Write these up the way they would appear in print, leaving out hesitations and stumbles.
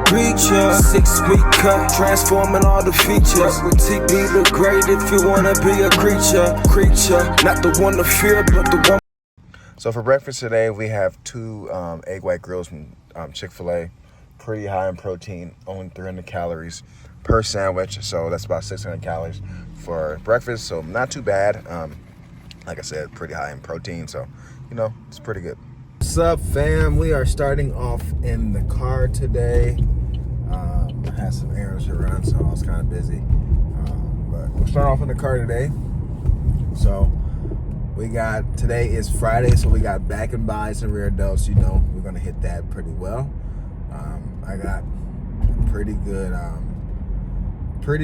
preacher. 6-week cut, transforming all the features. With TB look great if you wanna be a creature. Not the one to fear, but the one. So for breakfast today, we have 2 egg white grills from Chick-fil-A. Pretty high in protein, only 300 calories per sandwich. So that's about 600 calories for breakfast. So not too bad. Like I said, pretty high in protein. So, it's pretty good. What's up, fam? We are starting off in the car today. I had some errands to run, so I was kind of busy. But we'll start off in the car today. So today is Friday, so we got back and buys and rear delts. We're gonna hit that pretty well. I got pretty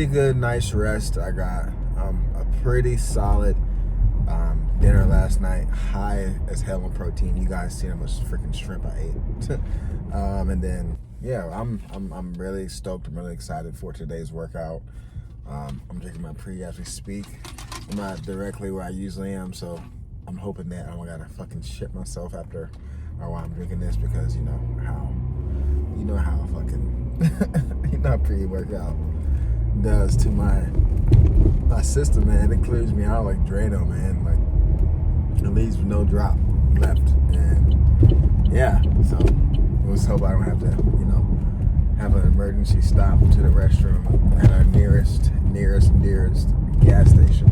good nice rest. I got a pretty solid dinner last night, high as hell in protein. You guys seen how much freaking shrimp I ate. And then I'm really stoked. I'm really excited for today's workout. I'm drinking my pre as we speak. I'm not directly where I usually am, so I'm hoping that I don't gotta fucking shit myself after or while I'm drinking this, because you know how fucking how pre-workout does to my system, man. It clears me out like Drano, man. Like, it leaves no drop left. And yeah, so let's hope I don't have to, have an emergency stop to the restroom at our nearest gas station.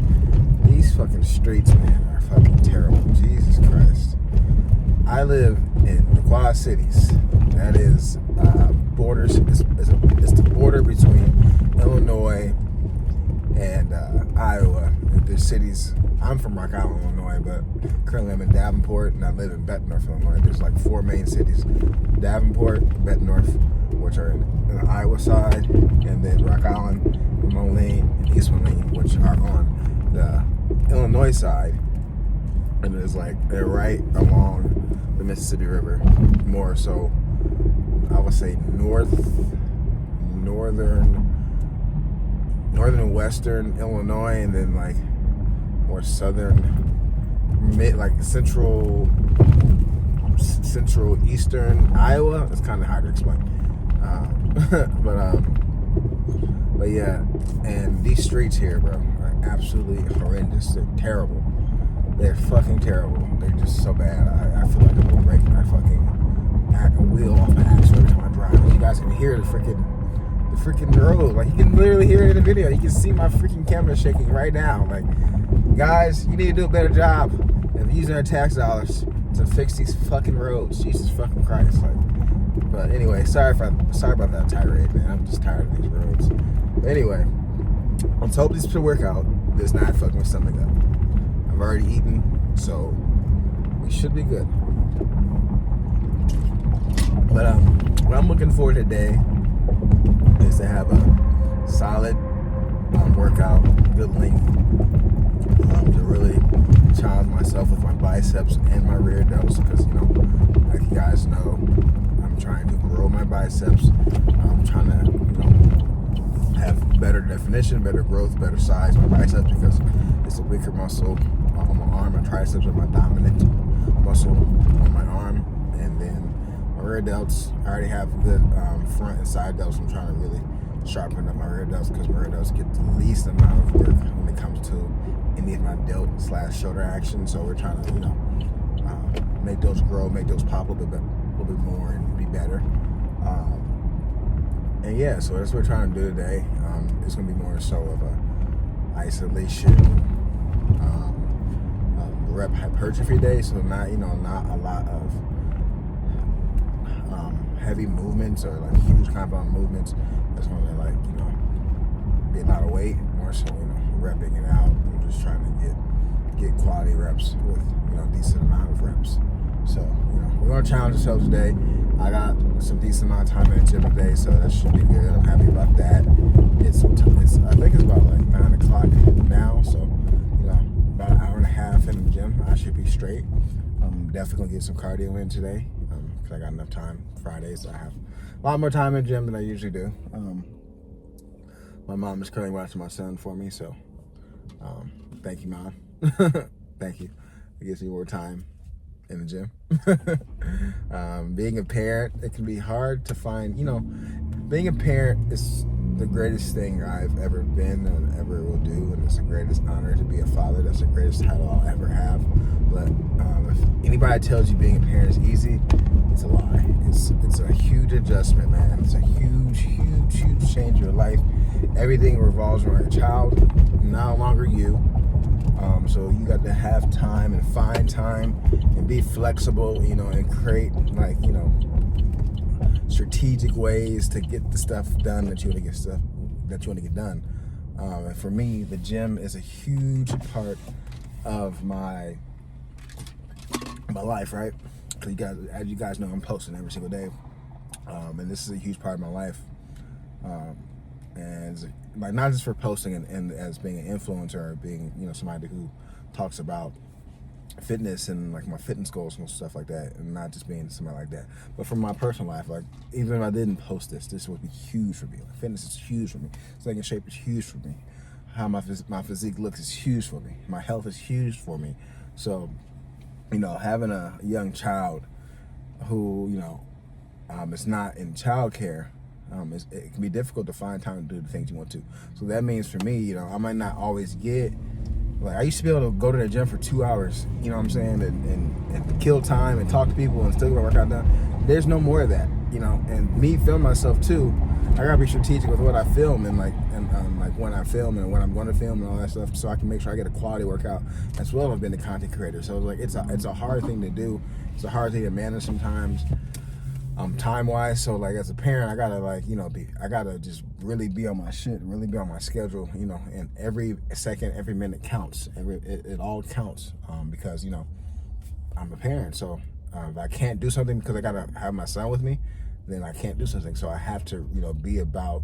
These fucking streets, man, are fucking terrible. Jesus Christ. I live in the Quad Cities. That is borders. It's the border between Illinois and Iowa. There's cities. I'm from Rock Island, Illinois, but currently I'm in Davenport, and I live in Bettendorf, Illinois. There's like 4 main cities: Davenport, Bettendorf, which are in the Iowa side, and then Rock Island, Moline, and East Moline, which are on the Illinois side. And they're right along the Mississippi River, more so, I would say northern and western Illinois, and then more southern, central eastern Iowa. It's kind of hard to explain, but yeah. And these streets here, bro, are absolutely horrendous. They're terrible. They're fucking terrible. They're just so bad. I feel like I'm gonna break my fucking wheel off my axle every time I drive. You guys can hear the freaking road. Like, you can literally hear it in the video. You can see my freaking camera shaking right now. Like, guys, you need to do a better job of using our tax dollars to fix these fucking roads. Jesus fucking Christ. But anyway, sorry about that tirade, man. I'm just tired of these roads. But anyway, let's hope this workout does not fuck my stomach up. I've already eaten, so we should be good. But what I'm looking for today is to have a solid workout, good length, to really challenge myself with my biceps and my rear delts, because like you guys know, I'm trying to grow my biceps. I'm trying to have better definition, better growth, better size my biceps, because it's a weaker muscle on my arm. My triceps are my dominant muscle on my arm, and then my rear delts, I already have good front and side delts. I'm trying to really sharpen up my rear delts, because my rear delts get the least amount of work when it comes to any of my delt/shoulder action. So we're trying to, make those grow, make those pop a little bit more and be better. And yeah, so that's what we're trying to do today. It's gonna be more so of a isolation rep hypertrophy day. So not a lot of heavy movements or huge compound movements. That's gonna be a lot of weight, more so repping it out. I'm just trying to get quality reps with decent amount of reps. So we're gonna challenge ourselves today. I got some decent amount of time in the gym today, so that should be good. I'm happy about that. I think it's about 9 o'clock now, so about an hour and a half in the gym, I should be straight. I'm definitely gonna get some cardio in today, because I got enough time. Fridays, I have a lot more time in the gym than I usually do. My mom is currently watching my son for me, so thank you, Mom. Thank you. It gives me more time in the gym. Being a parent, it can be hard to find, being a parent is the greatest thing I've ever been and ever will do, and it's the greatest honor to be a father. That's the greatest title I'll ever have. But if anybody tells you being a parent is easy, it's a lie. It's a huge adjustment, man. It's a huge change in your life. Everything revolves around your child, no longer you. So you got to have time and find time and be flexible, you know, and create, like, you know, strategic ways to get the stuff done that you want to get done. And for me, the gym is a huge part of my life, right? Because as you guys know, I'm posting every single day, and this is a huge part of my life. And like, not just for posting and as being an influencer or being, you know, somebody who talks about fitness and like my fitness goals and stuff like that, and not just being somebody like that, but from my personal life, like even if I didn't post this would be huge for me. Like, fitness is huge for me. Staying in shape is huge for me. How my physique looks is huge for me. My health is huge for me. So, you know, having a young child who, you know, is not in childcare, it can be difficult to find time to do the things you want to. So that means for me, you know, I might not always get, like, I used to be able to go to the gym for 2 hours, you know what I'm saying, and kill time and talk to people and still get my workout done. There's no more of that, you know. And me film myself too, I gotta be strategic with what I film and like when I film and when I'm going to film and all that stuff, so I can make sure I get a quality workout as well as being a content creator. So like it's a hard thing to do. It's a hard thing to manage sometimes, time wise. So like as a parent, I gotta, like, you know, I gotta just really be on my shit, really be on my schedule, you know. And every second, every minute counts. It all counts, because, you know, I'm a parent. So if I can't do something because I gotta have my son with me, then I can't do something. So I have to, you know, be about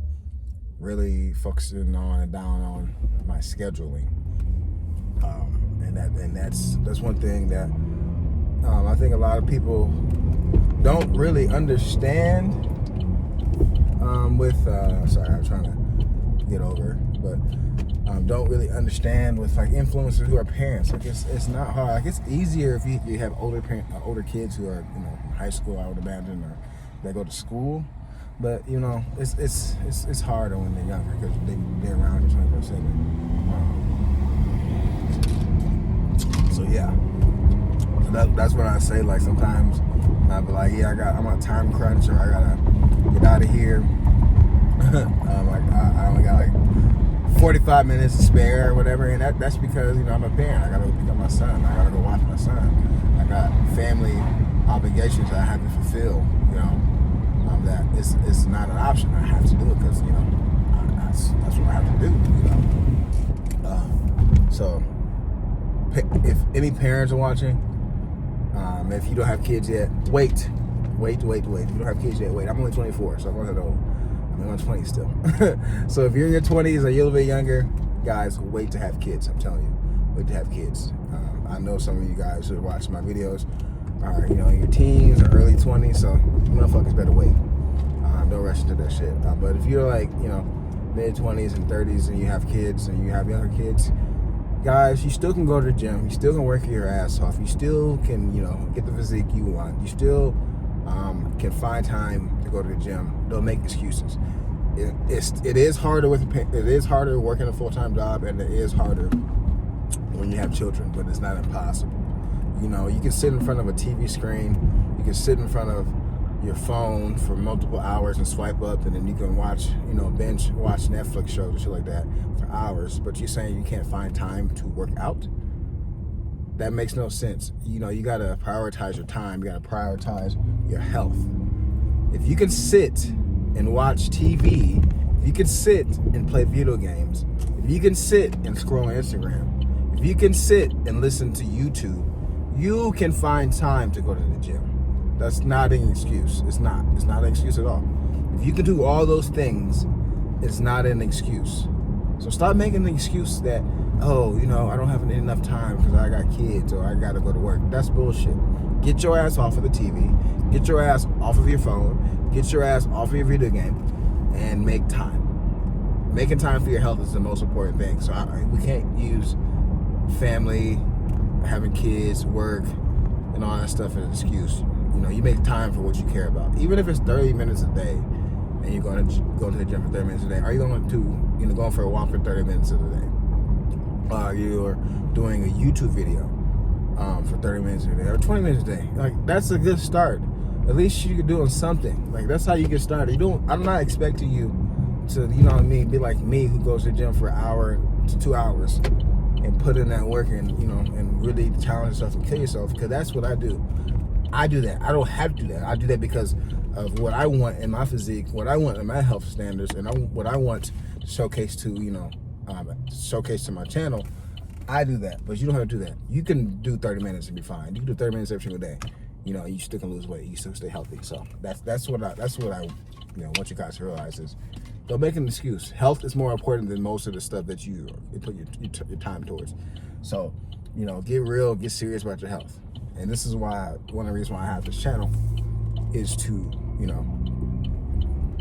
really focusing on and down on my scheduling. And that's one thing that I think a lot of people don't really understand. Sorry, I'm trying to get over, but don't really understand with like influencers who are parents. Like it's not hard. Like it's easier if you have older kids who are, you know, in high school, I would imagine, or they go to school. But you know, it's harder when they're younger because they're around you 24/7. So yeah, that's what I say. Like sometimes I'll be like, yeah, I'm on a time crunch, or I gotta get out of here. I only got like 45 minutes to spare or whatever, and that's because, you know, I'm a parent. I gotta pick up my son. I gotta go watch my son. I got family obligations that I have to fulfill. You know, that it's not an option. I have to do it because, you know, that's what I have to do. You know, so if any parents are watching, if you don't have kids yet, wait. If you don't have kids yet, wait. I'm only 24, so I'm not that old. I'm in my 20s still. So if you're in your 20s or you're a little bit younger, guys, wait to have kids. I'm telling you, wait to have kids. I know some of you guys who are watching my videos are, you know, in your teens or early 20s, so you motherfuckers better wait. Don't rush into that shit. But if you're like, you know, mid 20s and 30s and you have kids and you have younger kids, guys, you still can go to the gym. You still can work your ass off. You still can, you know, get the physique you want. You still can find time to go to the gym. Don't make excuses. It is harder working a full-time job, and it is harder when you have children, but it's not impossible. You know, you can sit in front of a TV screen. You can sit in front of your phone for multiple hours and swipe up, and then you can watch, you know, watch Netflix shows and shit like that for hours. But you're saying you can't find time to work out? That makes no sense. You know, you gotta prioritize your time. You gotta prioritize your health. If you can sit and watch TV, if you can sit and play video games, if you can sit and scroll Instagram, if you can sit and listen to YouTube, you can find time to go to the gym. That's not an excuse. It's not an excuse at all. If you can do all those things, it's not an excuse. So stop making the excuse that, oh, you know, I don't have enough time because I got kids or I gotta go to work. That's bullshit. Get your ass off of the TV. Get your ass off of your phone. Get your ass off of your video game and make time. Making time for your health is the most important thing. So we can't use family, having kids, work, and all that stuff as an excuse. You know, you make time for what you care about. Even if it's 30 minutes a day, and you're going to go to the gym for 30 minutes a day? Are you going to, go for a walk for 30 minutes a day? You're doing a YouTube video for 30 minutes a day or 20 minutes a day. Like, that's a good start. At least you're doing something. Like, that's how you get started. I'm not expecting you to, be like me, who goes to the gym for an hour to 2 hours and put in that work and, and really challenge yourself and kill yourself, because that's what I do. I do that. I don't have to do that. I do that because of what I want in my physique, what I want in my health standards, and what I want to showcase to, showcase to my channel. I do that, but you don't have to do that. You can do 30 minutes and be fine. You can do 30 minutes every single day. You still can lose weight. You still stay healthy. So that's what I want you guys to realize is, don't make an excuse. Health is more important than most of the stuff that you put your time towards. So, get real, get serious about your health. And this is why, one of the reasons why I have this channel is to,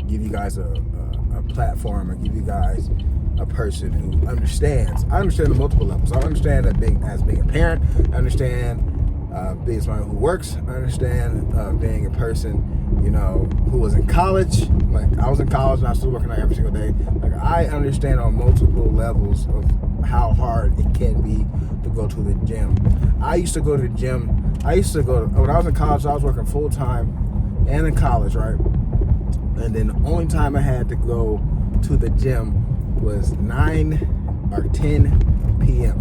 give you guys a platform, or give you guys a person who understands. I understand the multiple levels. I understand that being a parent. I understand being someone who works. I understand being a person, who was in college. Like, I was in college and I was still working out every single day. Like, I understand on multiple levels of how hard it can be to go to the gym. I used to go to the gym. When I was in college, I was working full time and in college, right? And then the only time I had to go to the gym was 9 or 10 p.m.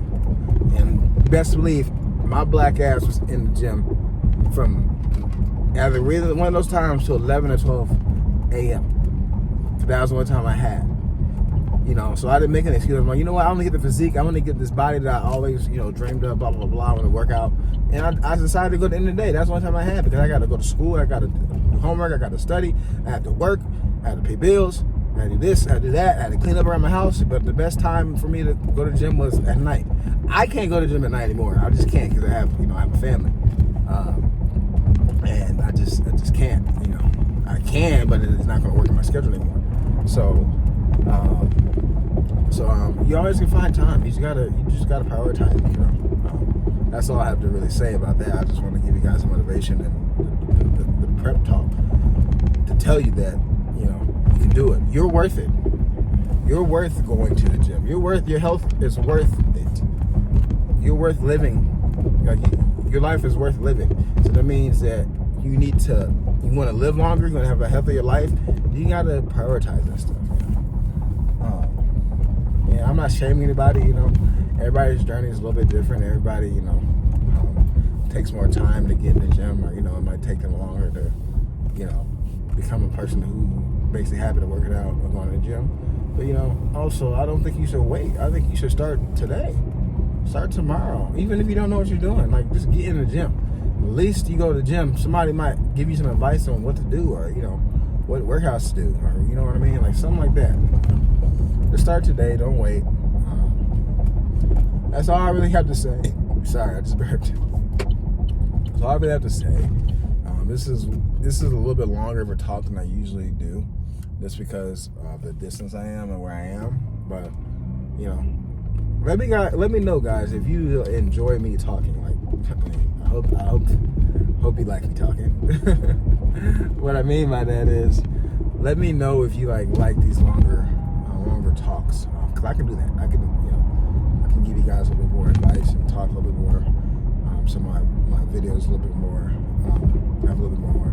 And best believe, my black ass was in the gym from either one of those times to 11 or 12 a.m. That was the only time I had. So I didn't make an excuse. I'm like, you know what? I'm gonna get the physique. I'm gonna get this body that I always, dreamed of. Blah blah blah. I'm gonna work out, and I decided to go at the end of the day. That's the only time I had, because I got to go to school. I got to do homework. I got to study. I had to work. I had to pay bills. I had to do this. I had to do that. I had to clean up around my house. But the best time for me to go to the gym was at night. I can't go to the gym at night anymore. I just can't, because I have a family, and I just can't. I can, but it's not gonna work in my schedule anymore. So you always can find time. You just gotta prioritize it. That's all I have to really say about that. I just want to give you guys some motivation and the prep talk to tell you that you can do it. You're worth it. You're worth going to the gym. Your health is worth it. You're worth living. Like, your life is worth living. So that means that you want to live longer. You want to have a healthier life. You gotta prioritize that stuff. I'm not shaming anybody, everybody's journey is a little bit different. Everybody, takes more time to get in the gym, or, it might take them longer to, become a person who basically happy to work it out or going to the gym. But, also, I don't think you should wait. I think you should start today. Start tomorrow. Even if you don't know what you're doing, like, just get in the gym. At least you go to the gym, somebody might give you some advice on what to do, or, what workouts to do, or, you know what I mean? Like, something like that. Just start today, don't wait. That's all I really have to say. Sorry, I just burped. That's all I really have to say. This is a little bit longer of a talk than I usually do, just because of the distance I am and where I am. But let me know, guys, if you enjoy me talking. Like, I hope you like me talking. What I mean by that is, let me know if you like these longer talks, because I can do that. I can give you guys a little bit more advice and talk a little bit more. Some of my videos a little bit more have a little bit more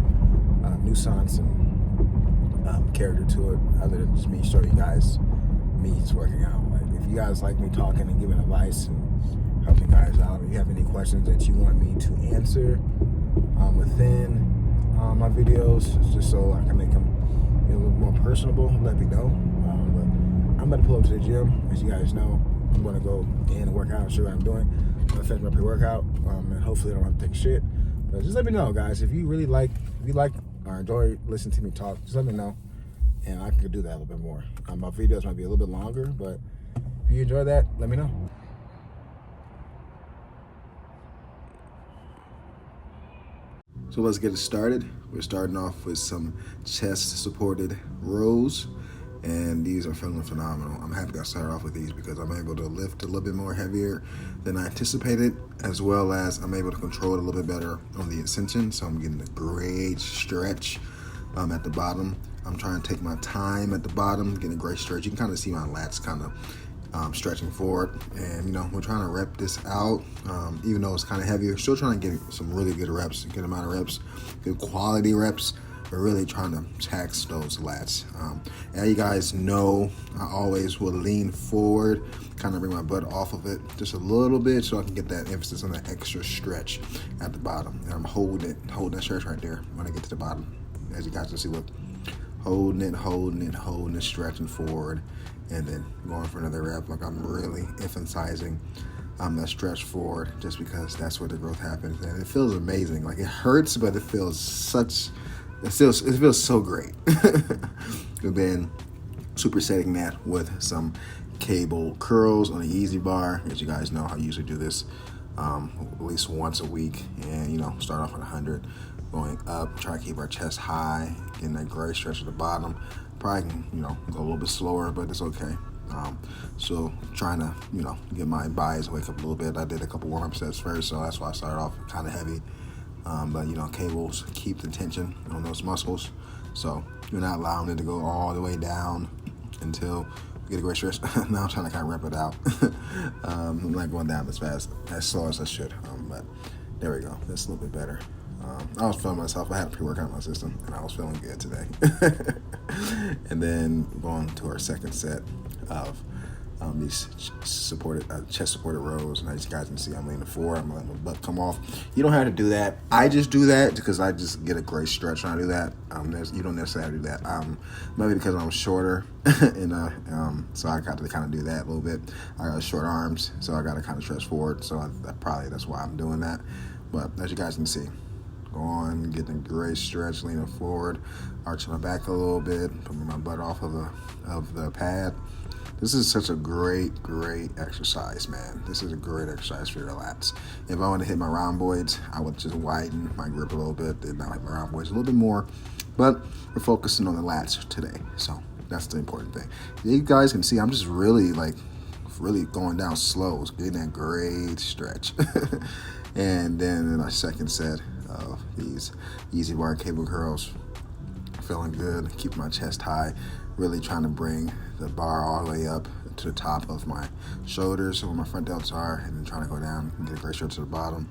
nuance and character to it, other than just me showing you guys me just working out. Like, if you guys like me talking and giving advice and helping guys out, if you have any questions that you want me to answer within my videos, just so I can make them a little more personable, let me know. I'm about to pull up to the gym. As you guys know, I'm going to go in and work out and show what I'm doing. I'm going to finish my pre-workout, and hopefully I don't have to take a shit. But just let me know, guys. If you like or enjoy listening to me talk, just let me know, and I could do that a little bit more. My videos might be a little bit longer, but if you enjoy that, let me know. So let's get it started. We're starting off with some chest-supported rows, and these are feeling phenomenal. I'm happy I started off with these because I'm able to lift a little bit more heavier than I anticipated, as well as I'm able to control it a little bit better on the ascension. So I'm getting a great stretch at the bottom. I'm trying to take my time at the bottom, getting a great stretch. You can kind of see my lats kind of stretching forward. And, we're trying to rep this out. Even though it's kind of heavy, we're still trying to get some really good reps, good amount of reps, good quality reps. We're really trying to tax those lats. As you guys know, I always will lean forward, kind of bring my butt off of it just a little bit so I can get that emphasis on that extra stretch at the bottom. And I'm holding that stretch right there when I get to the bottom. As you guys can see, look, holding it, stretching forward, and then going for another rep. Like I'm really emphasizing that stretch forward just because that's where the growth happens. And it feels amazing. Like it hurts, but it feels so great. We've been supersetting that with some cable curls on the Easy Bar. As you guys know, I usually do this at least once a week, and start off at 100, going up, try to keep our chest high, getting that great stretch at the bottom. Probably can go a little bit slower, but it's okay. So trying to get my buys wake up a little bit. I did a couple warm-up sets first, so that's why I started off kind of heavy. But cables keep the tension on those muscles, so you're not allowing it to go all the way down until you get a great stretch. Now I'm trying to kind of rep it out. I'm not going down as slow as I should, but there we go. That's a little bit better. I was feeling myself. I had a pre-workout in my system, and I was feeling good today. And then going to our second set of these chest-supported rows. And as you guys can see, I'm leaning forward. I'm letting my butt come off. You don't have to do that. I just do that because I just get a great stretch when I do that. You don't necessarily do that. Maybe because I'm shorter, and so I got to kind of do that a little bit. I got short arms, so I got to kind of stretch forward. So that's why I'm doing that. But as you guys can see, go on, getting a great stretch, leaning forward, arching my back a little bit, putting my butt off of the pad. This is such a great exercise, man. This is a great exercise for your lats. If I want to hit my rhomboids, I would just widen my grip a little bit, and not hit my rhomboids a little bit more. But we're focusing on the lats today, so that's the important thing. You guys can see I'm just really going down slow, getting that great stretch. And then in our second set of these Easy Bar cable curls, feeling good, keeping my chest high, really trying to bring the bar all the way up to the top of my shoulders where my front delts are, and then trying to go down and get a great stretch to the bottom.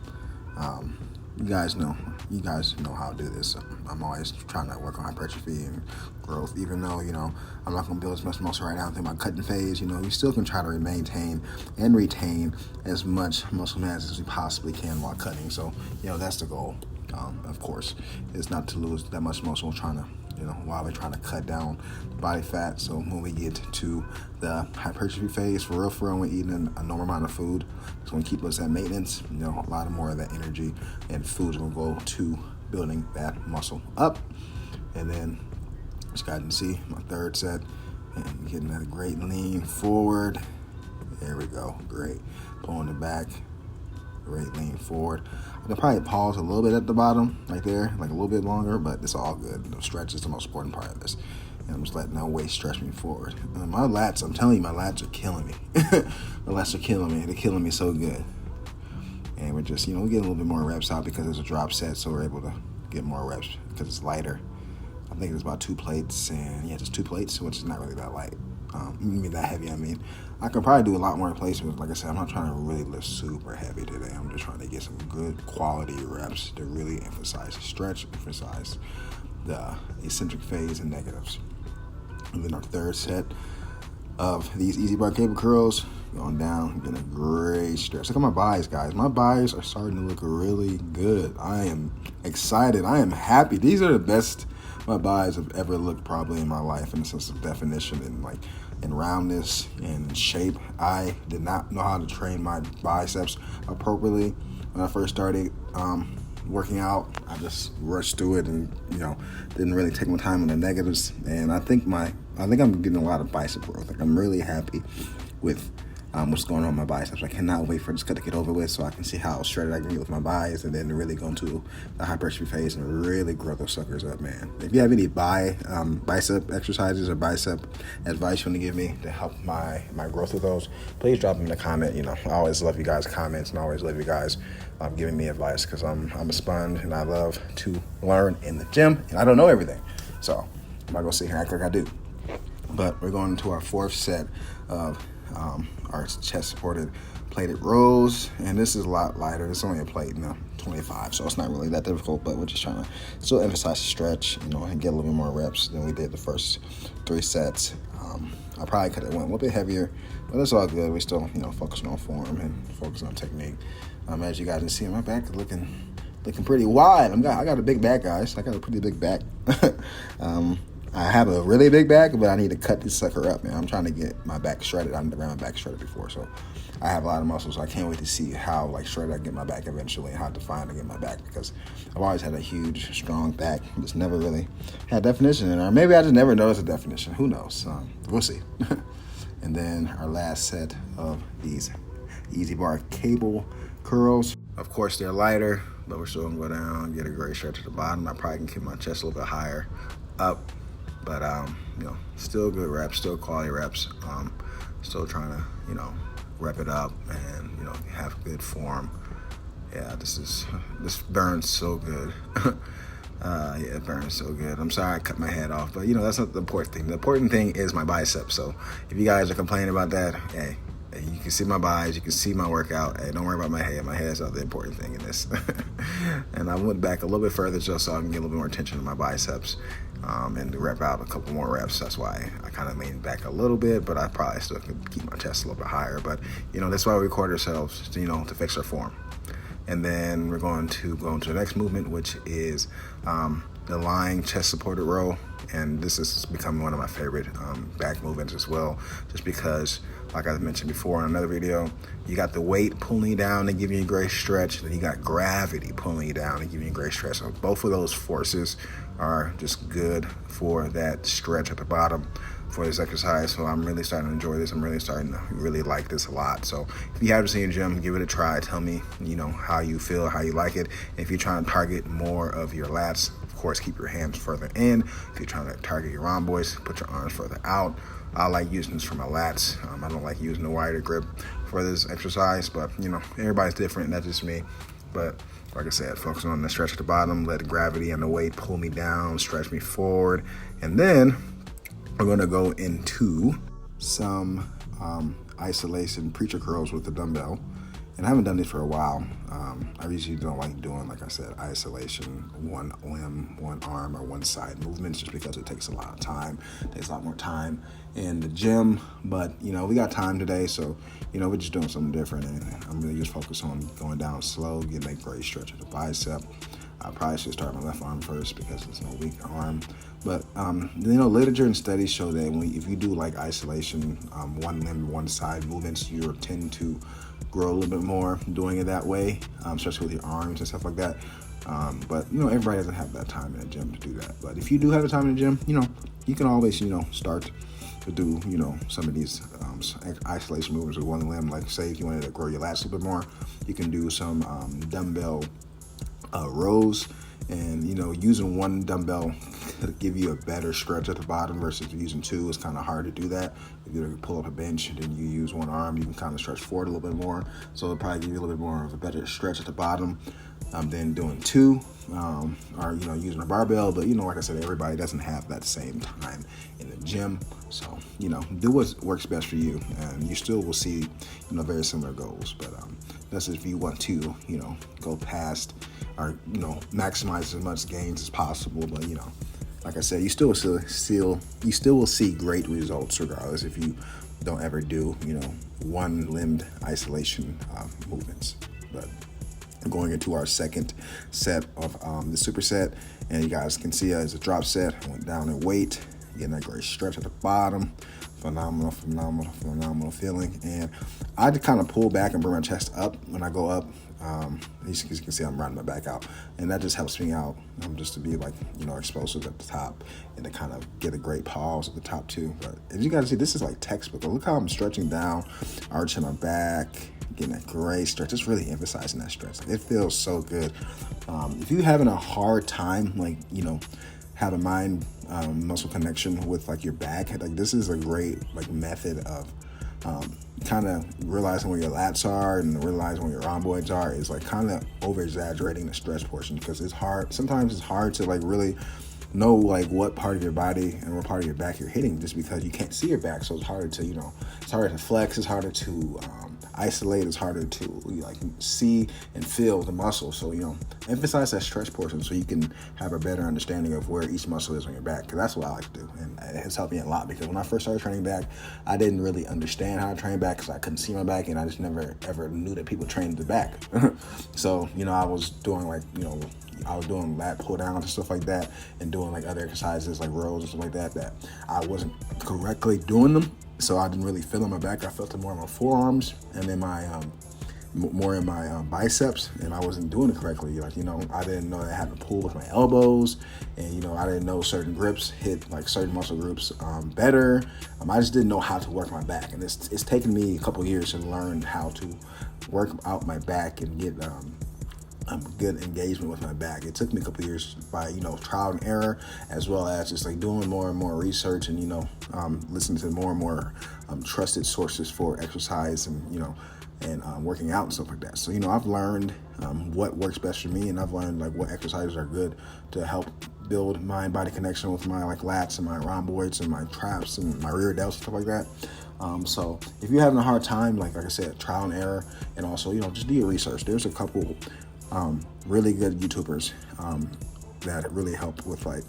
You guys know how to do this. I'm always trying to work on hypertrophy and growth, even though, I'm not going to build as much muscle right now. I think my cutting phase, you still can try to maintain and retain as much muscle mass as we possibly can while cutting. So, that's the goal, of course, is not to lose that much muscle while we're trying to cut down body fat. So when we get to the hypertrophy phase, for real, we're eating a normal amount of food. It's going to keep us at maintenance. A lot more of that energy and food's going to go to building that muscle up. And then, as you guys can see, my third set, and getting that great lean forward. There we go, great. Pulling it back, great lean forward. I can probably pause a little bit at the bottom, right there, like a little bit longer, but it's all good. The stretch is the most important part of this. And I'm just letting that weight stretch me forward. And my lats, I'm telling you, my lats are killing me. My lats are killing me. They're killing me so good. And we're just, we get a little bit more reps out because it's a drop set, so we're able to get more reps because it's lighter. I think it's about 2 plates, and just 2 plates, which is not really that light. That heavy, I could probably do a lot more plates, but like I said, I'm not trying to really lift super heavy today. I'm just trying to get some good quality reps to really emphasize the stretch, emphasize the eccentric phase and negatives. And then our third set of these Easy Bar cable curls, going down, getting a great stretch. Look at my buys, guys. My buys are starting to look really good. I am excited. I am happy. These are the best my buys have ever looked probably in my life, in the sense of definition and in roundness and shape. I did not know how to train my biceps appropriately when I first started working out. I just rushed through it and didn't really take my time on the negatives. And I think I'm getting a lot of bicep growth. Like, I'm really happy with what's going on with my biceps. I cannot wait for this cut to get over with so I can see how shredded I can get with my biceps, and then to really go into the hypertrophy phase and really grow those suckers up, man. If you have any bicep exercises or bicep advice you want to give me to help my growth with those, please drop them in the comment. I always love you guys' comments, and I always love you guys giving me advice, because I'm a sponge and I love to learn in the gym, and I don't know everything. So I'm not gonna sit here and act like I do. But we're going into our 4th set of our chest supported plated rows, and this is a lot lighter. It's only a plate, 25, so it's not really that difficult, but we're just trying to still emphasize the stretch, and get a little bit more reps than we did the first 3 sets. I probably could have went a little bit heavier, but it's all good. We still, focusing on form and focusing on technique. As you guys can see, my back is looking pretty wide. I got a big back, guys. I got a pretty big back. I have a really big back, but I need to cut this sucker up, man. I'm trying to get my back shredded. I've never had my back shredded before, so I have a lot of muscles. So I can't wait to see how shredded I can get my back eventually, and how defined I get my back, because I've always had a huge, strong back. Just never really had definition in it. Or maybe I just never noticed a definition. Who knows? We'll see. And then our last set of these Easy Bar cable curls. Of course, they're lighter, but we're still gonna go down, get a great stretch at the bottom. I probably can keep my chest a little bit higher up. But, still good reps, still quality reps. Still trying to, rep it up and, have good form. Yeah, this burns so good. Yeah, it burns so good. I'm sorry I cut my head off, but, that's not the important thing. The important thing is my biceps. So if you guys are complaining about that, hey, you can see my biceps, you can see my workout. Hey, don't worry about my head. My head's not the important thing in this. And I went back a little bit further just so I can get a little bit more attention to my biceps. And to rep out a couple more reps. That's why I kind of leaned back a little bit, but I probably still could keep my chest a little bit higher. But, that's why we record ourselves, to fix our form. And then we're going to go into the next movement, which is the lying chest supported row. And this has become one of my favorite back movements as well, just because, like I mentioned before in another video, you got the weight pulling you down and giving you a great stretch, then you got gravity pulling you down and giving you a great stretch. So both of those forces are just good for that stretch at the bottom for this exercise. So I'm really starting to enjoy this. I'm really starting to really like this a lot. So if you haven't seen the gym, give it a try. Tell me, how you feel, how you like it. If you're trying to target more of your lats, of course, keep your hands further in. If you're trying to target your rhomboids, put your arms further out. I like using this for my lats. I don't like using the wider grip for this exercise, but everybody's different. That's just me. But like I said, focusing on the stretch at the bottom, let the gravity and the weight pull me down, stretch me forward. And then we're gonna go into some isolation preacher curls with the dumbbell. And I haven't done this for a while. I usually don't like doing, like I said, isolation, one limb, one arm, or one side movements, just because it takes a lot of time. It takes a lot more time in the gym. But, we got time today, so, we're just doing something different. And I'm really just focused on going down slow, getting a great stretch of the bicep. I probably should start my left arm first because it's a weak arm. But, literature and studies show that if you do like isolation, one limb, one side movements, you tend to grow a little bit more doing it that way, especially with your arms and stuff like that. But, everybody doesn't have that time in the gym to do that. But if you do have the time in the gym, you can always, start to do, some of these isolation movements with one limb. Like, say, if you wanted to grow your lats a little bit more, you can do some dumbbell rows. And, using one dumbbell could give you a better stretch at the bottom versus using two. It's kind of hard to do that. If you pull up a bench and then you use one arm, you can kind of stretch forward a little bit more. So it'll probably give you a little bit more of a better stretch at the bottom than doing two or, using a barbell. But, like I said, everybody doesn't have that same time in the gym. So, do what works best for you. And you still will see, very similar goals. But that's if you want to, go past or, maximize as much gains as possible. But, like I said, you still will see great results regardless if you don't ever do, one-limbed isolation movements. But going into our second set of the superset, and you guys can see as a drop set, I went down in weight, getting that great stretch at the bottom. Phenomenal feeling. And I just kind of pull back and bring my chest up when I go up. As you can see, I'm riding my back out, and that just helps me out just to be explosive at the top and to kind of get a great pause at the top too. But as you guys see, this is like textbook. Look how I'm stretching down, arching my back, getting that great stretch. Just really emphasizing that stretch. It feels so good. If you're having a hard time, have a mind muscle connection with your back, this is a great method of kind of realizing where your lats are and realizing where your rhomboids are. Is kind of over exaggerating the stretch portion, because sometimes it's hard to really know like what part of your body and what part of your back you're hitting, just because you can't see your back. So it's harder to, it's harder to flex, it's harder to isolate, it's harder to like see and feel the muscle. So, emphasize that stretch portion so you can have a better understanding of where each muscle is on your back. Because that's what I like to do. And it has helped me a lot, because when I first started training back, I didn't really understand how to train back because I couldn't see my back, and I just never ever knew that people trained the back. So, I was doing I was doing lat pull downs and stuff like that, and doing like other exercises like rows and stuff like that I wasn't correctly doing them. So I didn't really feel in my back. I felt it more in my forearms and then my more in my biceps, and I wasn't doing it correctly. I didn't know that I had to pull with my elbows, and I didn't know certain grips hit like certain muscle groups better. I just didn't know how to work my back, and it's taken me a couple years to learn how to work out my back and get good engagement with my back. It took me a couple years by trial and error, as well as just like doing more and more research and listening to more and more trusted sources for exercise and working out and stuff like that. So I've learned what works best for me, and I've learned like what exercises are good to help build mind-body connection with my like lats and my rhomboids and my traps and my rear delts and stuff like that. So if you're having a hard time, like I said, trial and error, and also just do your research. There's a couple really good YouTubers that really help with like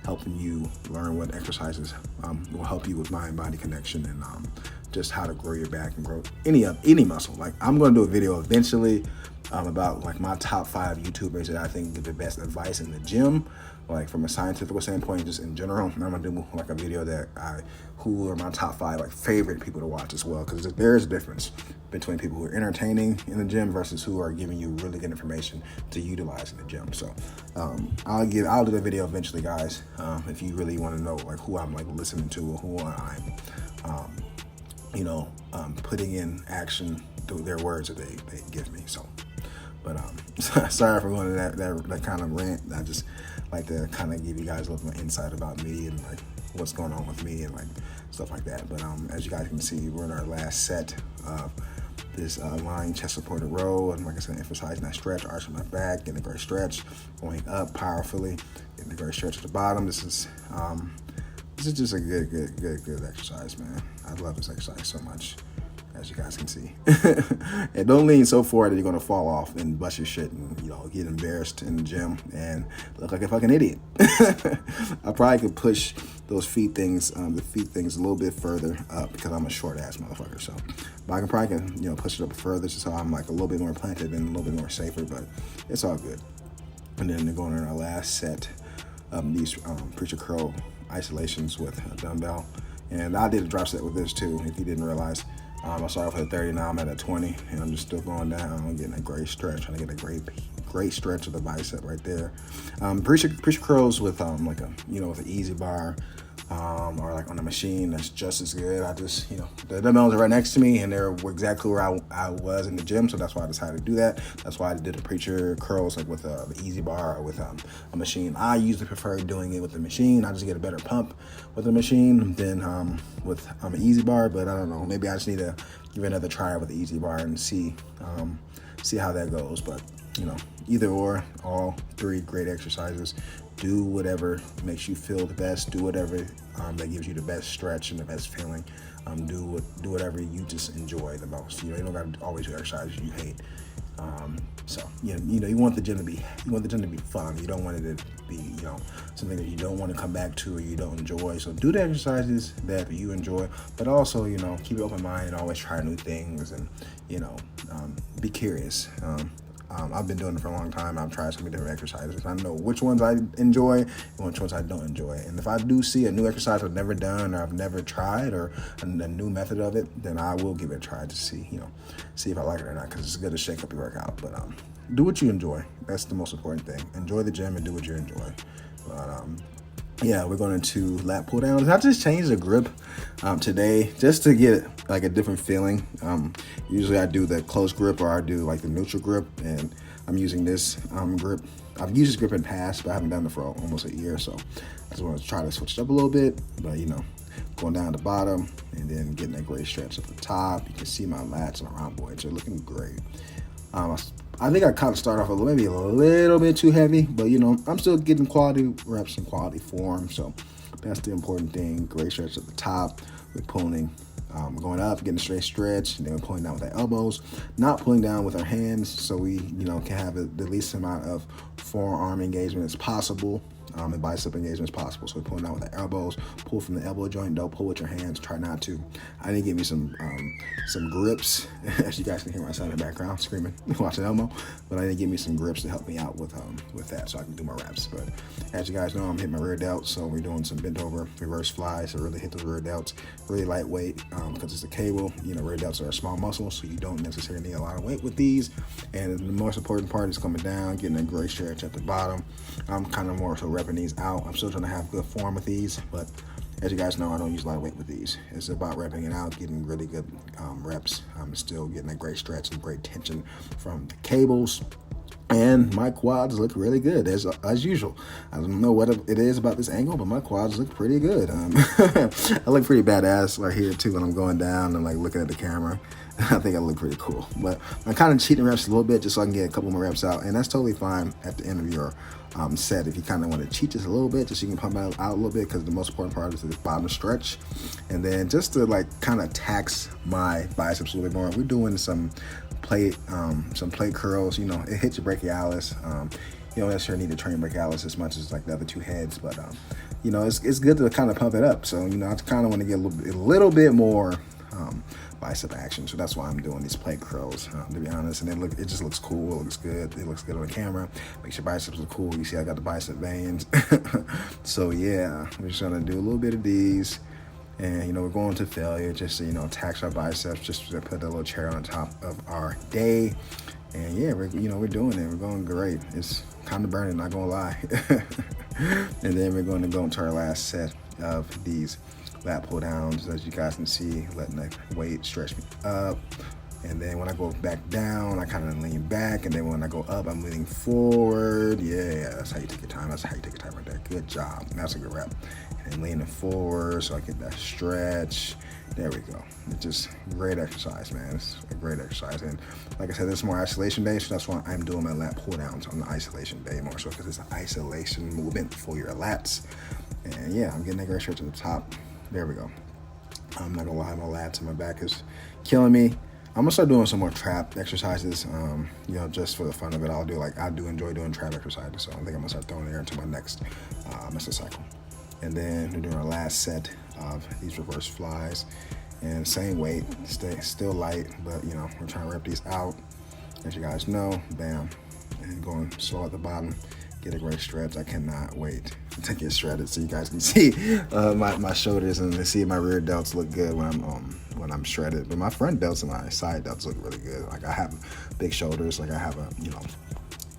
helping you learn what exercises will help you with mind-body connection and just how to grow your back and grow any muscle. Like I'm going to do a video eventually about like my top 5 YouTubers that I think give the best advice in the gym, like from a scientific standpoint, just in general. And I'm gonna do like a video who are my top 5 like favorite people to watch as well, because there is a difference between people who are entertaining in the gym versus who are giving you really good information to utilize in the gym. So I'll do the video eventually, guys. If you really want to know like who I'm like listening to or who I'm putting in action through their words that they give me. So. But sorry for going to that kind of rant. I just like to kind of give you guys a little more insight about me and like what's going on with me and like stuff like that. But as you guys can see, we're in our last set of this lying chest supported row, and like I said, emphasizing that stretch, arching my back, getting a great stretch, going up powerfully, getting a great stretch at the bottom. This is just a good exercise, man. I love this exercise so much, as you guys can see. And don't lean so forward that you're gonna fall off and bust your shit and get embarrassed in the gym and look like a fucking idiot. I probably could push the feet things a little bit further up because I'm a short ass motherfucker. So, but I can probably push it up further so I'm like a little bit more planted and a little bit more safer. But it's all good. And then they're going in our last set, these preacher curl isolations with a dumbbell. And I did a drop set with this too, if you didn't realize. I started off at 30, now I'm at a 20, and I'm just still going down. I'm getting a great stretch, trying to get a great stretch of the bicep right there. Preacher curls with like with an easy bar, or like on a machine, that's just as good. I just the dumbbells are right next to me, and they're exactly where I was in the gym, so that's why I decided to do that. That's why I did the preacher curls like with the easy bar or with a machine. I usually prefer doing it with the machine. I just get a better pump with the machine than with an easy bar. But I don't know, maybe I just need to give it another try with the easy bar and see how that goes. But either or, all 3 great exercises. Do whatever makes you feel the best. Do whatever that gives you the best stretch and the best feeling. Do whatever you just enjoy the most. You don't got to always do exercises you hate. So you want the gym to be fun. You don't want it to be something that you don't want to come back to or you don't enjoy. So do the exercises that you enjoy, but also keep an open mind and always try new things and be curious. I've been doing it for a long time. I've tried so many different exercises. I know which ones I enjoy and which ones I don't enjoy. And if I do see a new exercise I've never done or I've never tried or a new method of it, then I will give it a try to see if I like it or not, because it's good to shake up your workout. But do what you enjoy. That's the most important thing. Enjoy the gym and do what you enjoy. But we're going into lat pull downs. I just changed the grip today just to get like a different feeling. Usually I do the close grip or I do like the neutral grip, and I'm using this grip. I've used this grip in the past, but I haven't done it for almost a year, so I just want to try to switch it up a little bit. But going down the bottom and then getting a great stretch at the top. You can see my lats and my rhomboids are looking great. I I think I kind of started off maybe a little bit too heavy, but you know, I'm still getting quality reps and quality form. So that's the important thing. Great stretch at the top. We're pulling, going up, getting a straight stretch, and then we're pulling down with our elbows, not pulling down with our hands, so we, you know, can have the least amount of forearm engagement as possible. And bicep engagement as possible. So we're pulling down with the elbows, pull from the elbow joint, don't pull with your hands, try not to. I need to give me some grips, as you guys can hear my son in the background screaming, watching Elmo, but I need to give me some grips to help me out with that so I can do my reps. But as you guys know, I'm hitting my rear delts, so we're doing some bent over reverse flies to really hit the rear delts, really lightweight, because it's a cable. You know, rear delts are a small muscle, so you don't necessarily need a lot of weight with these. And the most important part is coming down, getting a great stretch at the bottom. I'm kind of more so repping these out. I'm still trying to have good form with these, but as you guys know, I don't use a lot of weight with these. It's about repping it out, getting really good reps. I'm still getting a great stretch and great tension from the cables. And my quads look really good, as usual. I don't know what it is about this angle, but my quads look pretty good. I look pretty badass right here, too, when I'm going down and, like, looking at the camera. I think I look pretty cool. But I'm kind of cheating reps a little bit just so I can get a couple more reps out. And that's totally fine at the end of your set if you kind of want to cheat just a little bit, just so you can pump out a little bit, because the most important part is the bottom stretch. And then just to, like, kind of tax my biceps a little bit more, we're doing some plate curls. You know, it hits your brachialis. You don't necessarily need to train brachialis as much as like the other two heads, but you know, it's good to kind of pump it up. So you know, I kind of want to get a little bit more bicep action. So that's why I'm doing these plate curls, to be honest. And it just looks cool. It looks good. It looks good on the camera. Makes your biceps look cool. You see, I got the bicep veins. So yeah, we're just gonna do a little bit of these. And, you know, we're going to failure just to, you know, tax our biceps, just to put a little cherry on top of our day. And yeah, we're doing it. We're going great. It's kind of burning, not gonna lie. And then we're going to go into our last set of these lat pull downs. As you guys can see, letting the weight stretch me up. And then when I go back down, I kind of lean back. And then when I go up, I'm leaning forward. Yeah, that's how you take your time. That's how you take your time right there. Good job. That's a good rep. And leaning forward so I get that stretch. There we go. It's just great exercise, man. It's a great exercise. And like I said, this is more isolation day, so that's why I'm doing my lat pull downs on the isolation day more so, because it's an isolation movement for your lats. And yeah, I'm getting that great stretch to the top. There we go. I'm not gonna lie, my lats and my back is killing me. I'm gonna start doing some more trap exercises, you know, just for the fun of it. I do enjoy doing trap exercises, so I think I'm gonna start throwing it into my next cycle. And then we're doing our last set of these reverse flies, and same weight, still light, but you know, we're trying to rep these out. As you guys know, bam, and going slow at the bottom. Get a great stretch. I cannot wait to get shredded so you guys can see my shoulders and see my rear delts look good when I'm shredded. But my front delts and my side delts look really good. Like I have big shoulders. Like I have a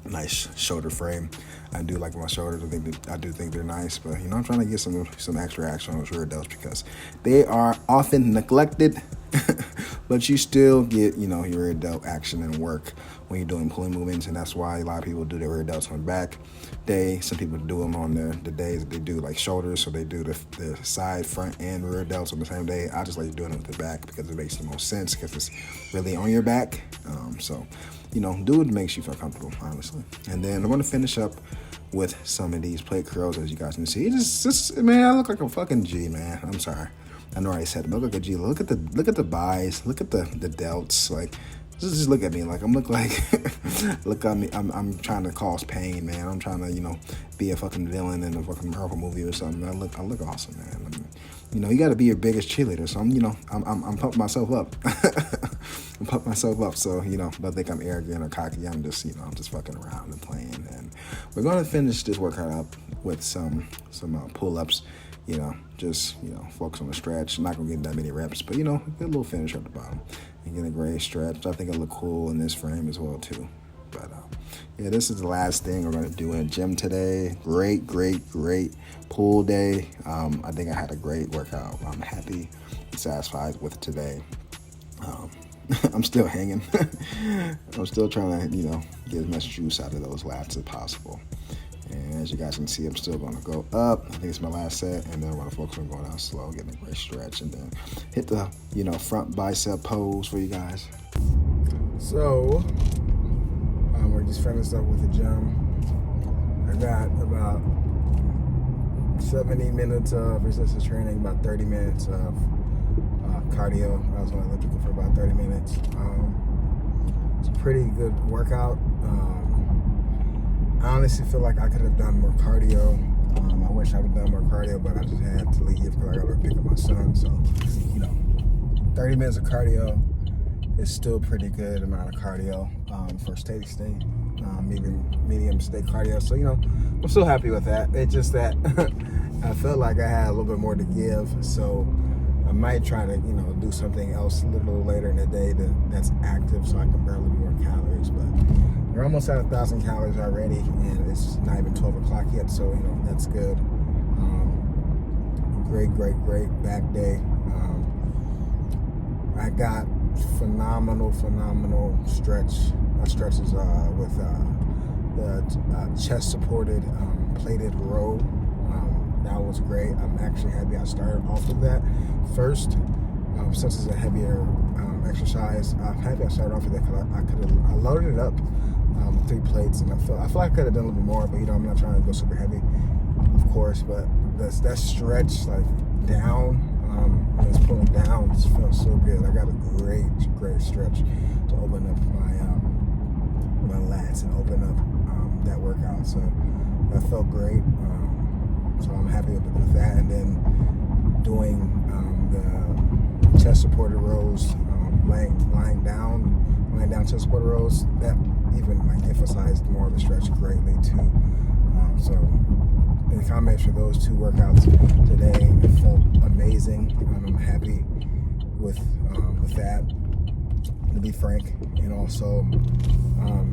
nice shoulder frame. I do like my shoulders. I do think they're nice. But you know, I'm trying to get some extra action on those rear delts because they are often neglected. But you still get, you know, your rear delt action and work when you're doing pulling movements, and that's why a lot of people do their rear delts on back day. Some people do them on the days that they do like shoulders, so they do the side, front, and rear delts on the same day. I just like doing it with the back because it makes the most sense because it's really on your back. So, you know, do what makes you feel comfortable, honestly. And then I'm going to finish up with some of these plate curls, as you guys can see. It's just, man, I look like a fucking G, man. I'm sorry. I know I already said it, but I look like a G. Look at the buys. Look at the delts. Like, just look at me. Like, look at me. I'm trying to cause pain, man. I'm trying to, you know, be a fucking villain in a fucking Marvel movie or something. I look awesome, man. I mean, you know, you got to be your biggest cheerleader. So I'm pumping myself up. I'm pumping myself up. So, you know, don't think I'm arrogant or cocky. I'm just fucking around and playing. And we're going to finish this workout up with some pull-ups. You know, just, you know, focus on the stretch. I'm not going to get that many reps, but, you know, get a little finish at the bottom and get a great stretch. I think I look cool in this frame as well, too. But, yeah, this is the last thing we're going to do in the gym today. Great pull day. I think I had a great workout. I'm happy and satisfied with today. I'm still hanging. I'm still trying to, you know, get as much juice out of those lats as possible. And as you guys can see, I'm still going to go up. I think it's my last set, and then I'm going to focus on going down slow, getting a great stretch, and then hit the, you know, front bicep pose for you guys. So We're just finished up with the gym. I got about 70 minutes of resistance training, about 30 minutes of cardio. I was on elliptical for about 30 minutes. It's a pretty good workout. I honestly feel like I could have done more cardio. I wish I would have done more cardio, but I just had to leave because I got to pick up my son. So, 30 minutes of cardio is still pretty good amount of cardio for steady state, even medium state cardio. So, I'm still happy with that. It's just that I felt like I had a little bit more to give. So I might try to, do something else a little later in the day that's active so I can burn a little more calories. But we're almost at 1,000 calories already, and it's not even 12 o'clock yet. So, that's good. Great back day. I got phenomenal stretches with the chest supported plated row. That was great. I'm actually happy I started off with that first. Since it's a heavier exercise, I'm happy I started off with that because I loaded it up with 3 plates, and I feel like I could have done a little bit more, but I'm not trying to go super heavy, of course. But that stretch like down, it's pulling down, just felt so good. I got a great stretch to open up my lats and open up that workout. So that felt great. So I'm happy with that. And then doing the chest supported rows, lying down chest supported rows, that even emphasized more of the stretch greatly too. So in combination of those 2 workouts today, it felt amazing. I'm happy with that, to be frank. And also,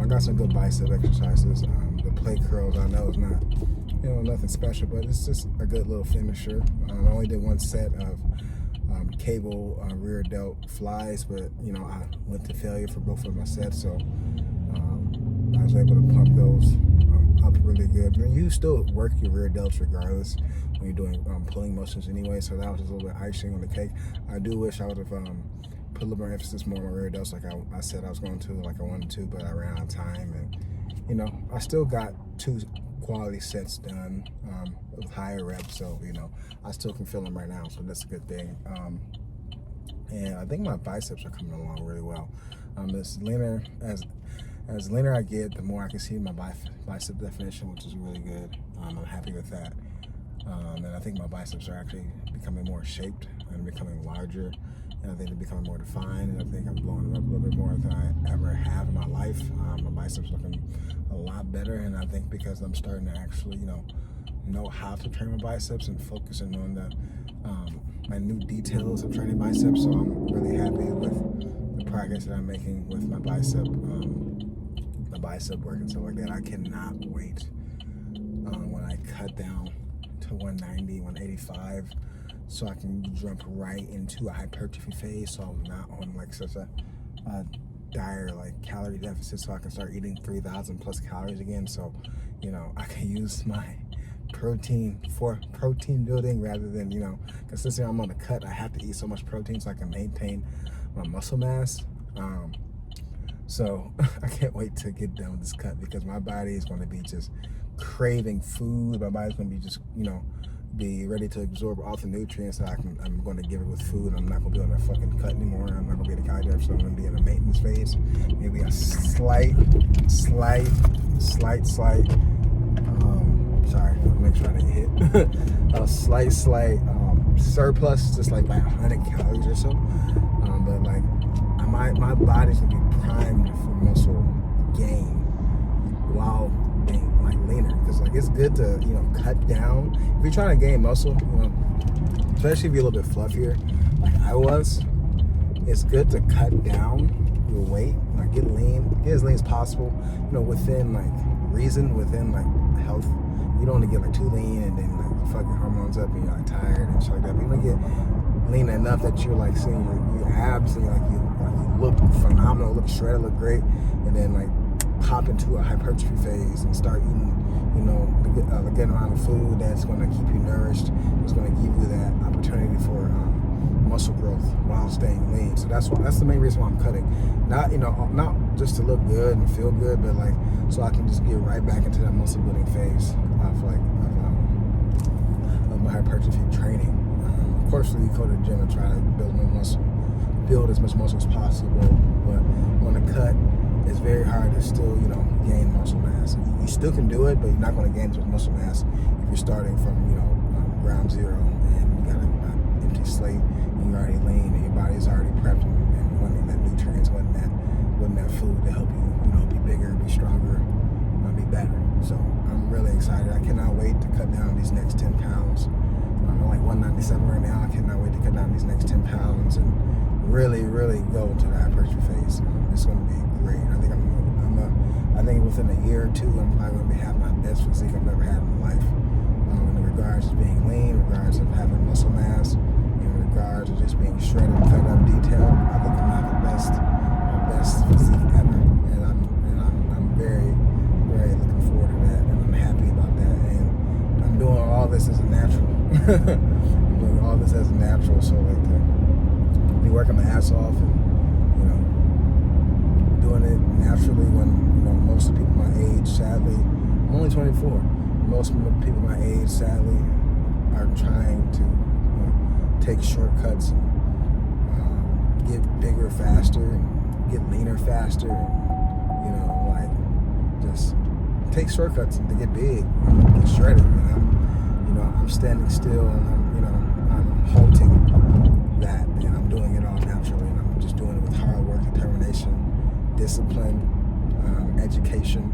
I got some good bicep exercises. The plate curls, I know, is not nothing special, but it's just a good little finisher. I only did 1 set of cable rear delt flies, but I went to failure for both of my sets, so I was able to pump those up really good. You still work your rear delts regardless when you're doing pulling motions anyway, so that was just a little bit icing on the cake. I do wish I would have put a little more emphasis more on my rear delts like I said I was going to, like I wanted to, but I ran out of time. And I still got 2 quality sets done with higher reps, so I still can feel them right now, so that's a good thing. And I think my biceps are coming along really well. As leaner I get, the more I can see my bicep definition, which is really good. I'm happy with that. And I think my biceps are actually becoming more shaped and becoming larger, and I think they're becoming more defined, and I think I'm blowing them up a little bit more than I ever have in my life. My biceps looking a lot better, and I think because I'm starting to actually, know how to train my biceps and focusing on the my new details of training biceps. So I'm really happy with the progress that I'm making with my bicep work and stuff like that. I cannot wait when I cut down to 190, 185, so I can jump right into a hypertrophy phase. So I'm not on like such a dire calorie deficit, so I can start eating 3,000 plus calories again. So I can use my protein for protein building rather than because since I'm on the cut, I have to eat so much protein so I can maintain my muscle mass. So I can't wait to get done with this cut because my body is going to be just craving food. My body's going to be just be ready to absorb all the nutrients that I'm going to give it with food. I'm not going to be on that fucking cut anymore. I'm not going to be in a calorie deficit, so I'm going to be in a maintenance phase. Maybe a slight sorry, I'll make sure I didn't hit a slight surplus, just like by 100 calories or so. But my body's gonna be primed for muscle gain while being leaner, because it's good to cut down if you're trying to gain muscle, especially if you're a little bit fluffier like I was. It's good to cut down your weight, get as lean as possible, within reason, within health. You don't want to get too lean and then fucking hormones up and you're tired and shit like that. But you want to get lean enough that you're seeing your abs and you look phenomenal, look shredded, look great, and then hop into a hypertrophy phase and start eating a good amount of food that's going to keep you nourished. It's going to give you that opportunity for muscle growth while staying lean. So that's the main reason why I'm cutting. Not not just to look good and feel good, but like so I can just get right back into that muscle building phase of my hypertrophy training. Of course, we go to the gym and try to build as much muscle as possible. But on the cut, it's very hard to still gain muscle mass. You still can do it, but you're not going to gain as much muscle mass if you're starting from ground zero and you got an empty slate and you're already lean and your body's already prepped and wanting that nutrients, wanting that food to help you be bigger, be stronger, be better. So I'm really excited. I cannot wait to cut down these next 10 pounds. I'm like 197 right now. I cannot wait to cut down these next 10 pounds and really, really go into the hypertrophy phase. It's going to be great. I think within a year or two, I'm probably going to have my best physique I've ever had in my life. In regards to being lean, in regards of having muscle mass, in regards to just being shredded, cut up, detailed. I think I'm going to have my best physique ever. And I'm very, very looking forward to that. And I'm happy about that. And I'm doing all this as a natural. I'm doing all this as a natural. So like to be working my ass off and doing it naturally when most of the people my age, sadly, I'm only 24. Most of the people my age, sadly, are trying to take shortcuts and get bigger faster and get leaner faster and just take shortcuts and to get big and get shredded. And I'm standing still and I'm halting that, and I'm doing it all naturally, and I'm just doing it with hard work, determination, discipline, education,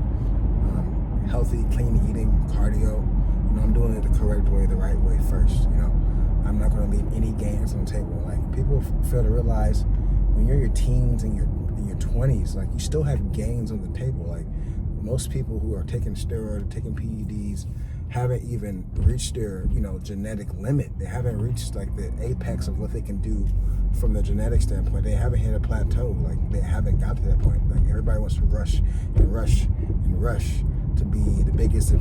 healthy, clean eating, cardio. I'm doing it the correct way, the right way first. I'm not going to leave any gains on the table. Like people fail to realize when you're in your teens and in your 20s, like you still have gains on the table. Like most people who are taking steroids, taking PEDs, haven't even reached their genetic limit. They haven't reached like the apex of what they can do from the genetic standpoint. They haven't hit a plateau. Like they haven't got to that point. Like everybody wants to rush and rush and rush to be the biggest,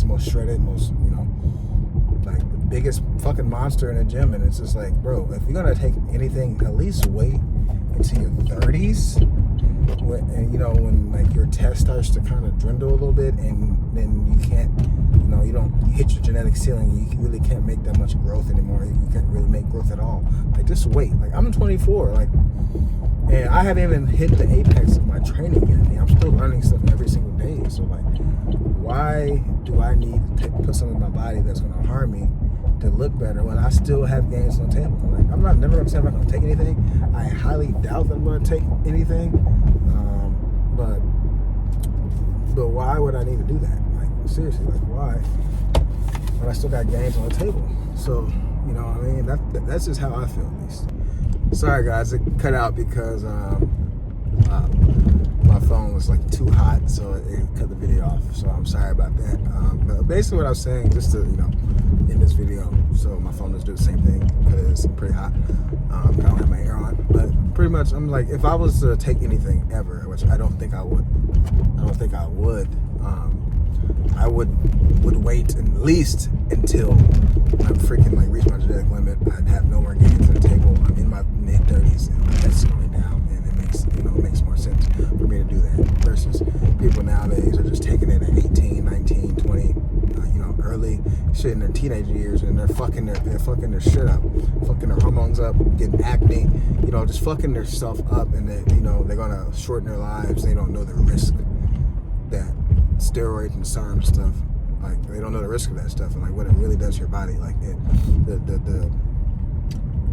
most shredded, most like the biggest fucking monster in a gym. And it's just like, bro, if you're gonna take anything, at least wait into your 30s. And when like your test starts to kind of dwindle a little bit, and then you can't, you hit your genetic ceiling, you really can't make that much growth anymore. You can't really make growth at all. Like just wait. Like I'm 24, like, and I haven't even hit the apex of my training yet. I'm still learning stuff every single day. So like, why do I need to put something in my body that's going to harm me to look better when I still have gains on the table? Like I'm never going to say I'm not going to take anything. I highly doubt that I'm going to take anything. But why would I need to do that? Like seriously, like why? When I still got gains on the table. So what I mean, that's just how I feel at least. Sorry guys, it cut out because my phone was like too hot, so it cut the video off. So I'm sorry about that. But basically what I was saying, just to in this video, so my phone doesn't do the same thing because it's pretty hot. I don't have my air on, but pretty much I'm like, if I was to take anything ever, which I don't think I would, I would wait at least until I'm freaking like reach my genetic limit. I'd have no more gains on the table. I'm in my mid-30s and my head's going down, and it makes more sense for me to do that versus people nowadays are just taking it at 18, 19, 20, early shit in their teenage years, and they're fucking their shit up, fucking their hormones up, getting acne, just fucking their self up, and they're gonna shorten their lives. They don't know the risk that steroids and SARM stuff, like they don't know the risk of that stuff and like what it really does to your body. Like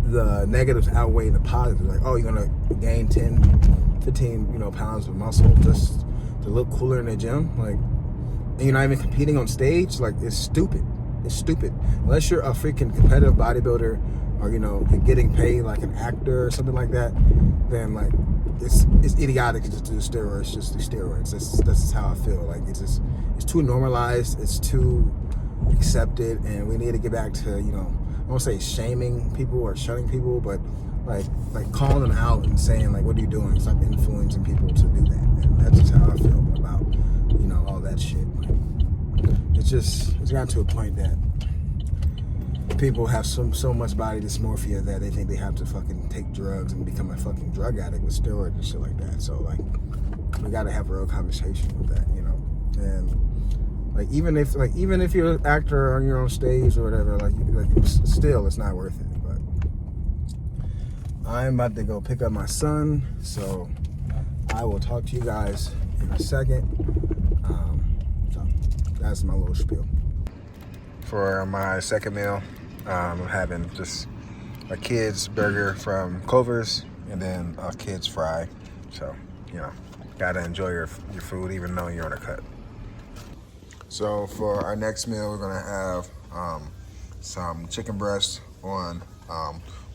the negatives outweigh the positives. Like, oh, you're gonna gain 10, 15, pounds of muscle just to look cooler in the gym, like, and you're not even competing on stage. Like, it's stupid. It's stupid. Unless you're a freaking competitive bodybuilder, or you're getting paid like an actor or something like that, then like it's idiotic to just do steroids. Just do steroids. That's how I feel. Like it's too normalized. It's too accepted, and we need to get back to I won't say shaming people or shunning people, but like calling them out and saying like, what are you doing? Stop influencing people to do that. And that's just how I feel about all that shit. It's gotten to a point that people have so much body dysmorphia that they think they have to fucking take drugs and become a fucking drug addict with steroids and shit like that. So like, we gotta have a real conversation with that, you know. And like, even if you're an actor or you're on stage or whatever, still, it's not worth it. But I'm about to go pick up my son, so I will talk to you guys in a second. So that's my little spiel. For my second meal, I'm having just a kid's burger from Clover's and then a kid's fry. So, you know, gotta enjoy your food even though you're on a cut. So for our next meal, we're gonna have some chicken breast on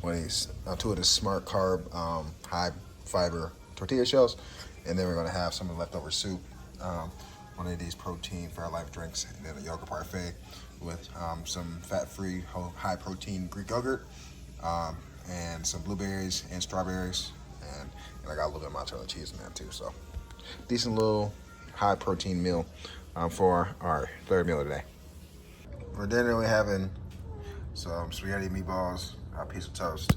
one of these, two of the Smart Carb high fiber tortilla shells, and then we're gonna have some of the leftover soup, one of these protein Fairlife drinks, and then a yogurt parfait with some fat-free high protein Greek yogurt, and some blueberries and strawberries, and I got a little bit of mozzarella cheese in there too. So decent little high protein meal for our third meal of the day. For dinner, we're having some spaghetti meatballs, a piece of toast,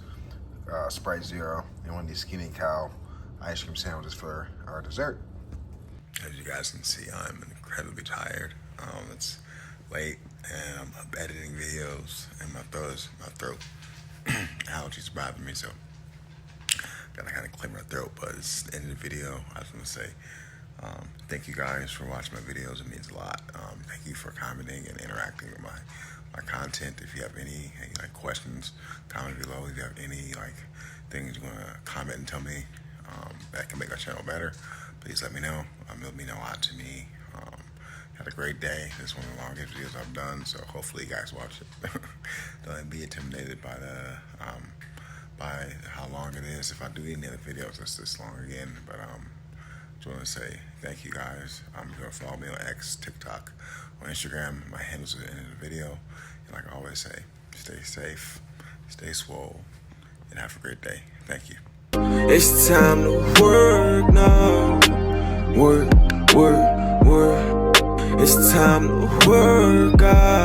Sprite Zero, and one of these Skinny Cow ice cream sandwiches for our dessert. As you guys can see, I'm incredibly tired. It's late and I'm up editing videos, and my throat allergies bothering me, so gotta kind of clear my throat. But it's the end of the video. I just want to say thank you guys for watching my videos. It means a lot. Thank you for commenting and interacting with my content. If you have any like questions, comment below. If you have any like things you want to comment and tell me that can make our channel better, please let me know. It'll mean a lot to me. Had a great day. This is one of the longest videos I've done, so hopefully you guys watch it. Don't be intimidated by by how long it is. If I do any other videos that's this long again, but just want to say thank you guys. You can follow me on X, TikTok, on Instagram. My handles are in the video. And like I always say, stay safe, stay swole, and have a great day. Thank you. It's time to work now. Work. It's time to work out.